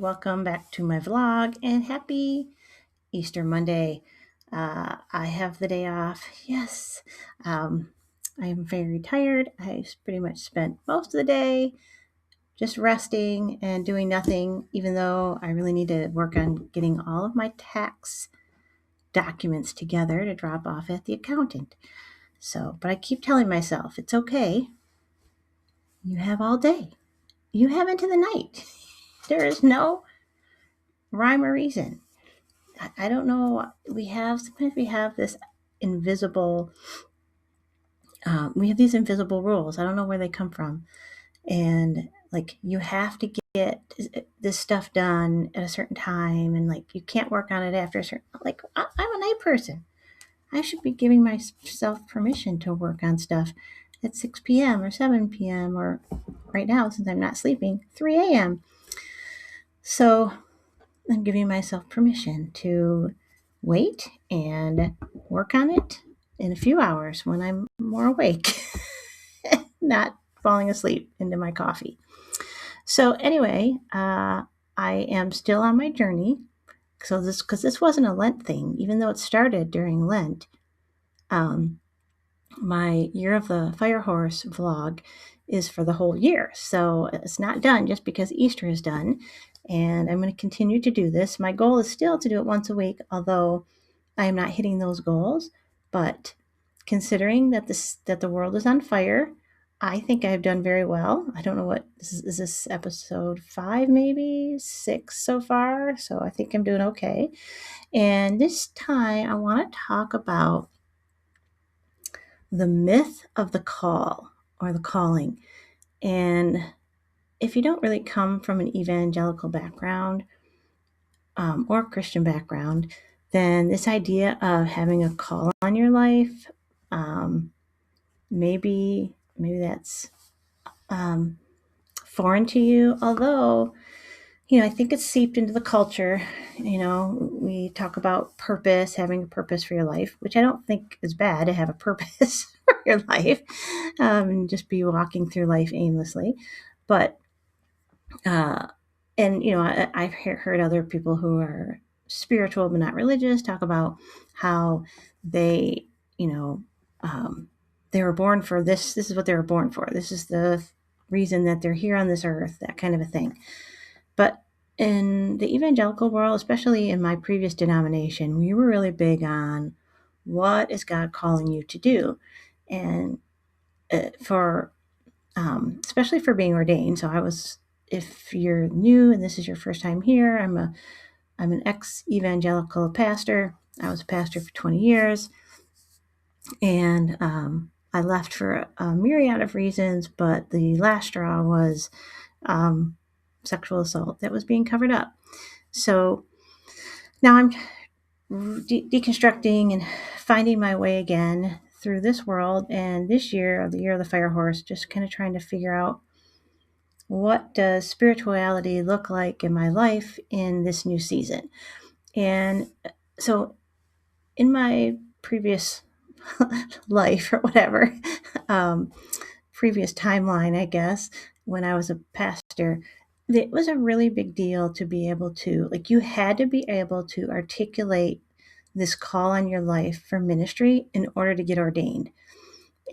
welcome back to my vlog and happy Easter Monday. I have the day off. Yes, I am very tired. I pretty much spent most of the day just resting and doing nothing, even though I really need to work on getting all of my tax documents together to drop off at the accountant. But I keep telling myself, it's okay. You have all day. You have into the night. There is no rhyme or reason. I don't know. Sometimes we have this invisible, we have these invisible rules. I don't know where they come from. And like, you have to get this stuff done at a certain time. And like, you can't work on it after a certain, like, I'm a night person. I should be giving myself permission to work on stuff at 6 p.m. or 7 p.m. or right now, since I'm not sleeping, 3 a.m. So I'm giving myself permission to wait and work on it in a few hours when I'm more awake, not falling asleep into my coffee. So anyway, I am still on my journey. Because this wasn't a Lent thing, even though it started during Lent. My Year of the Fire Horse vlog is for the whole year. So it's not done just because Easter is done. And I'm going to continue to do this. My goal is still to do it once a week, although I am not hitting those goals. But considering that the world is on fire, I think I've done very well. I don't know what is this episode 5, maybe 6 so far. So I think I'm doing okay. And this time I want to talk about the myth of the call or the calling. And if you don't really come from an evangelical background or Christian background, then this idea of having a call on your life, maybe that's foreign to you. Although, I think it's seeped into the culture. We talk about purpose, having a purpose for your life, which I don't think is bad to have a purpose for your life, and just be walking through life aimlessly. But, I've heard other people who are spiritual but not religious talk about how they, they were born for this. This is what they were born for. This is the reason that they're here on this earth, that kind of a thing. But in the evangelical world, especially in my previous denomination, we were really big on what is God calling you to do, and especially for being ordained. So if you're new and this is your first time here, I'm an ex-evangelical pastor. I was a pastor for 20 years, and I left for a myriad of reasons, but the last straw was sexual assault that was being covered up. So now I'm deconstructing and finding my way again through this world. And this year, the Year of the Fire Horse, just kind of trying to figure out, what does spirituality look like in my life in this new season? And so in my previous life or whatever, previous timeline, I guess, when I was a pastor, it was a really big deal to be able to, you had to be able to articulate this call on your life for ministry in order to get ordained.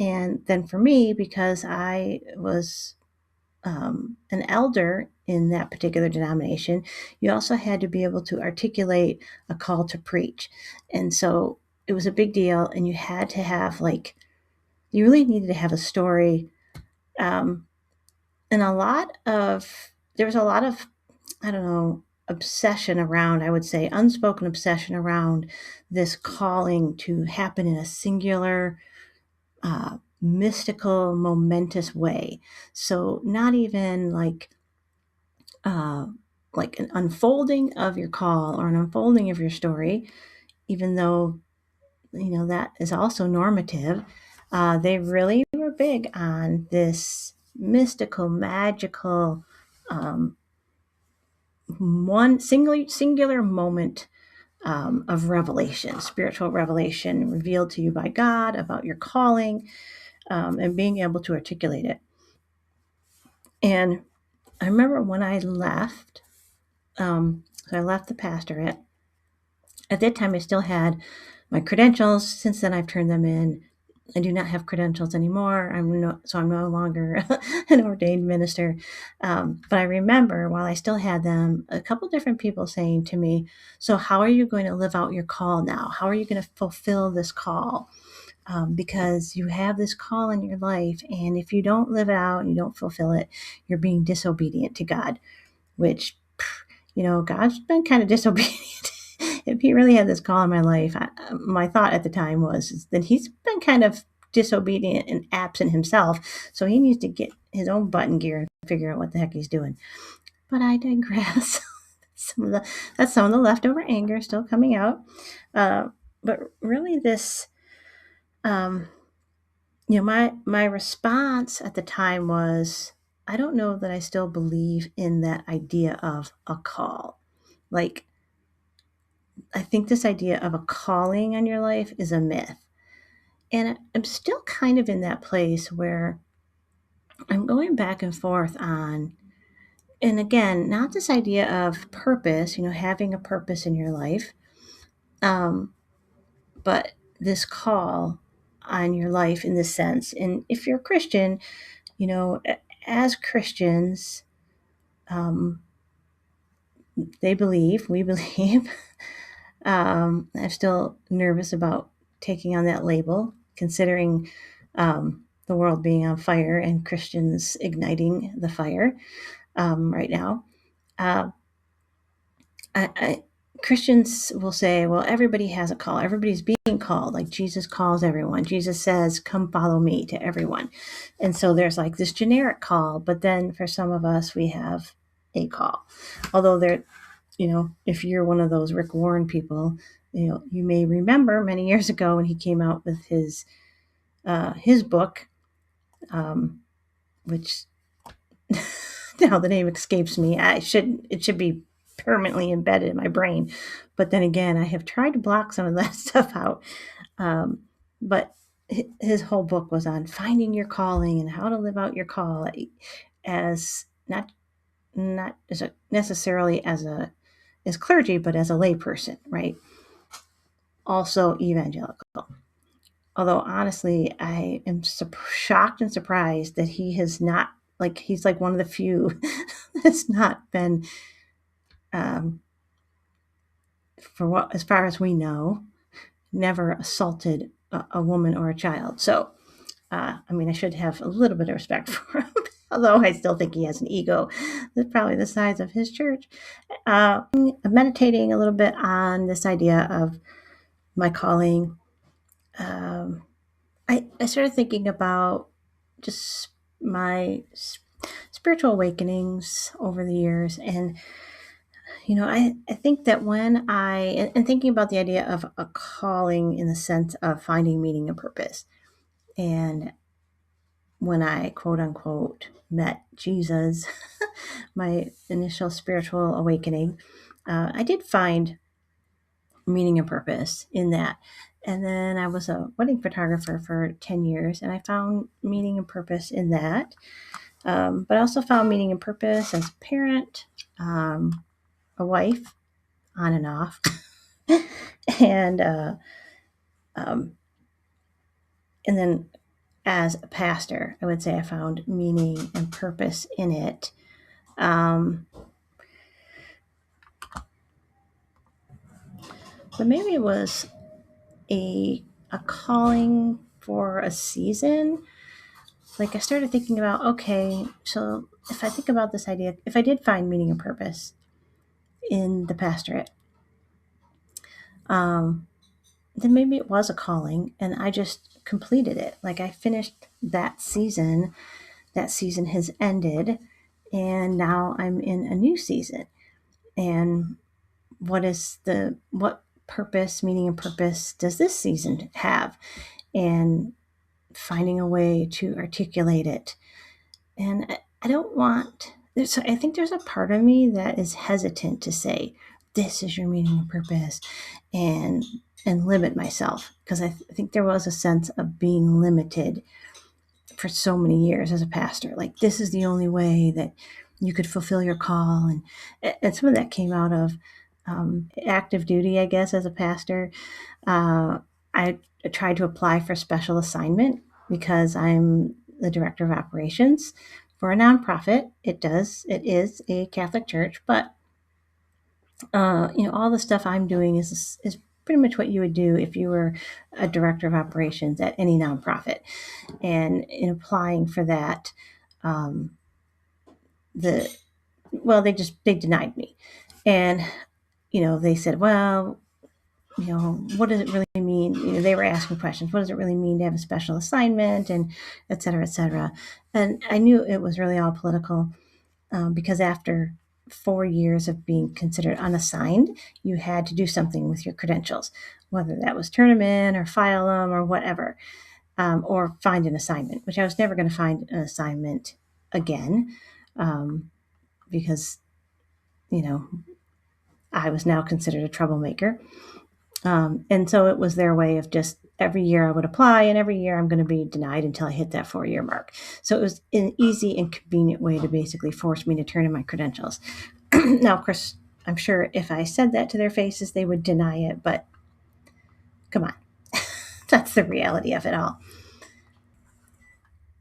And then for me, because I was an elder in that particular denomination, you also had to be able to articulate a call to preach. And so it was a big deal, and you had to have, you really needed to have a story. And there was a lot of, I don't know, obsession around, I would say, unspoken obsession around this calling to happen in a singular, mystical, momentous way. So not even like an unfolding of your call or an unfolding of your story, even though, that is also normative. They really were big on this mystical, magical, one singular moment of revelation, spiritual revelation revealed to you by God about your calling, and being able to articulate it. And I remember when I left So I left the pastorate. At that time, I still had my credentials. Since then, I've turned them in. I do not have credentials anymore. I'm no longer an ordained minister. But I remember while I still had them, a couple different people saying to me, "So how are you going to live out your call now? How are you going to fulfill this call? Because you have this call in your life, and if you don't live it out and you don't fulfill it, you're being disobedient to God." Which, God's been kind of disobedient. If he really had this call in my life, my thought at the time was that he's been kind of disobedient and absent himself. So he needs to get his own butt in gear and figure out what the heck he's doing. But I digress. That's some of the leftover anger still coming out. But really, this, my response at the time was, I don't know that I still believe in that idea of a call. Like, I think this idea of a calling on your life is a myth. And I'm still kind of in that place where I'm going back and forth on, and again, not this idea of purpose, having a purpose in your life, but this call on your life in this sense. And if you're a Christian, as Christians, we believe. I'm still nervous about taking on that label, considering the world being on fire and Christians igniting the fire right now. Christians will say, well, everybody has a call. Everybody's being called. Like Jesus calls everyone. Jesus says, come follow me, to everyone. And so there's like this generic call. But then for some of us, we have a call. Although if you're one of those Rick Warren people, you may remember many years ago when he came out with his book, which now the name escapes me. It should be permanently embedded in my brain. But then again, I have tried to block some of that stuff out. But his whole book was on finding your calling and how to live out your call as not necessarily as clergy, but as a layperson, right? Also evangelical. Although honestly, I am shocked and surprised that he has not, he's like one of the few that's not been, as far as we know, never assaulted a woman or a child. So, I should have a little bit of respect for him, although I still think he has an ego that's probably the size of his church. Meditating a little bit on this idea of my calling. I started thinking about just my spiritual awakenings over the years. And, I think that when and thinking about the idea of a calling in the sense of finding meaning and purpose. And when I, quote unquote, met Jesus, my initial spiritual awakening, I did find meaning and purpose in that. And then I was a wedding photographer for 10 years, and I found meaning and purpose in that. But I also found meaning and purpose as a parent, a wife, on and off, and then as a pastor, I would say I found meaning and purpose in it. But maybe it was a calling for a season. Like I started thinking about, okay, so if I think about this idea, if I did find meaning and purpose in the pastorate, then maybe it was a calling and I just completed it. Like I finished that season. That season has ended and now I'm in a new season. And what purpose, meaning and purpose does this season have? And finding a way to articulate it. And I don't want, I think there's a part of me that is hesitant to say, this is your meaning and purpose, and limit myself. Because I think there was a sense of being limited for so many years as a pastor. Like, this is the only way that you could fulfill your call. And some of that came out of active duty, I guess, as a pastor. I tried to apply for special assignment because I'm the director of operations for a nonprofit. It is a Catholic church, but all the stuff I'm doing is pretty much what you would do if you were a director of operations at any nonprofit. And in applying for that, they denied me, and they said, well, what does it really mean? They were asking questions. What does it really mean to have a special assignment, and et cetera, et cetera. And I knew it was really all political, because after 4 years of being considered unassigned, you had to do something with your credentials, whether that was turn them in or file them or whatever, or find an assignment, which I was never going to find an assignment again, because, I was now considered a troublemaker. And so it was their way of just every year I would apply, and every year I'm going to be denied until I hit that 4-year mark. So it was an easy and convenient way to basically force me to turn in my credentials. Now, of course, I'm sure if I said that to their faces, they would deny it, but come on. That's the reality of it all.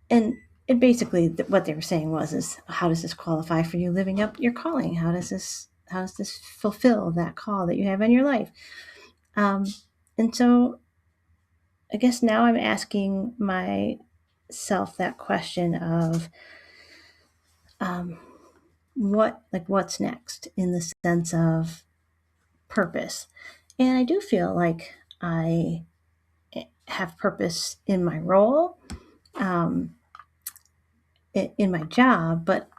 And it basically, what they were saying is, how does this qualify for you living up your calling? How does this fulfill that call that you have in your life? And so I guess now I'm asking myself that question of, what's next in the sense of purpose. And I do feel like I have purpose in my role, in my job, but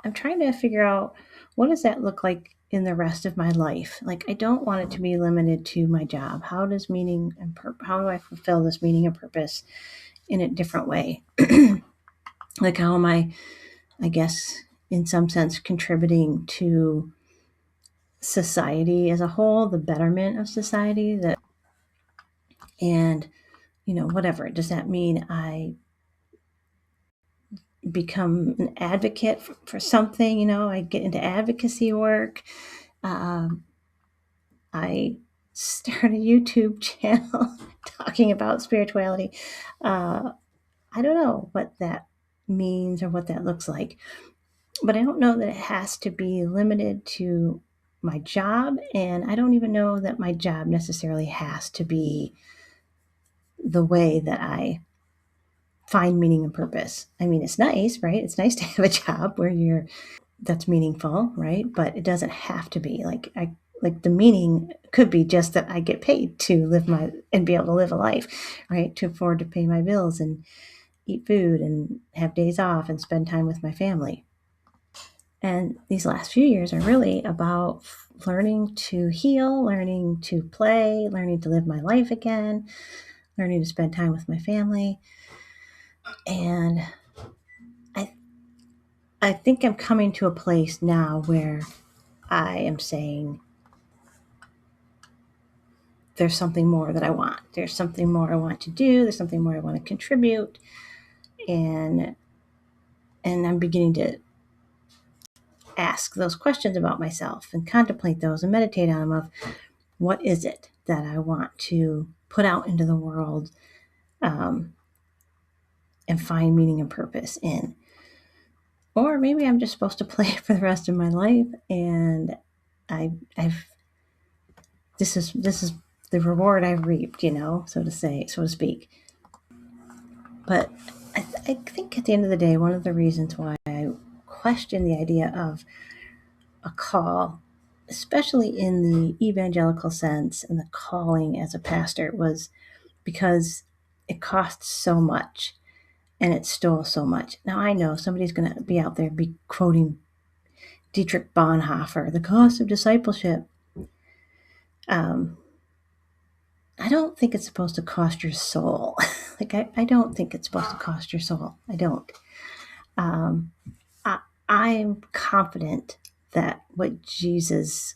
I'm trying to figure out, what does that look like in the rest of my life? Like, I don't want it to be limited to my job. How do I fulfill this meaning and purpose in a different way? Like, how am I guess, in some sense, contributing to society as a whole, the betterment of society, and whatever. Does that mean I become an advocate for something? I get into advocacy work. I start a YouTube channel talking about spirituality. I don't know what that means or what that looks like, but I don't know that it has to be limited to my job, and I don't even know that my job necessarily has to be the way that I find meaning and purpose. I mean, it's nice, right? It's nice to have a job where that's meaningful, right? But it doesn't have to be. Like the meaning could be just that I get paid to and be able to live a life, right? To afford to pay my bills and eat food and have days off and spend time with my family. And these last few years are really about learning to heal, learning to play, learning to live my life again, learning to spend time with my family. And I think I'm coming to a place now where I am saying, there's something more that I want. There's something more I want to do. There's something more I want to contribute. And I'm beginning to ask those questions about myself and contemplate those and meditate on them, of what is it that I want to put out into the world, and find meaning and purpose in. Or maybe I'm just supposed to play for the rest of my life, and this is the reward I've reaped, so to speak. But I think at the end of the day, one of the reasons why I question the idea of a call, especially in the evangelical sense and the calling as a pastor, was because it costs so much and it stole so much. Now, I know somebody's going to be out there be quoting Dietrich Bonhoeffer, the cost of discipleship. I don't think it's supposed to cost your soul. I don't think it's supposed to cost your soul. I don't. I'm confident that the Jesus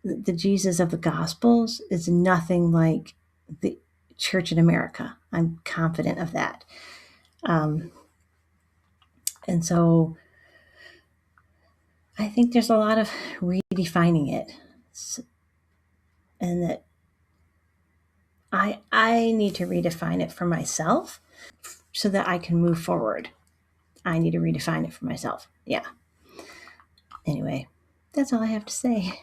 of the Gospels is nothing like the church in America. I'm confident of that. And so I think there's a lot of redefining it, and that I need to redefine it for myself so that I can move forward. I need to redefine it for myself. Yeah. Anyway, that's all I have to say.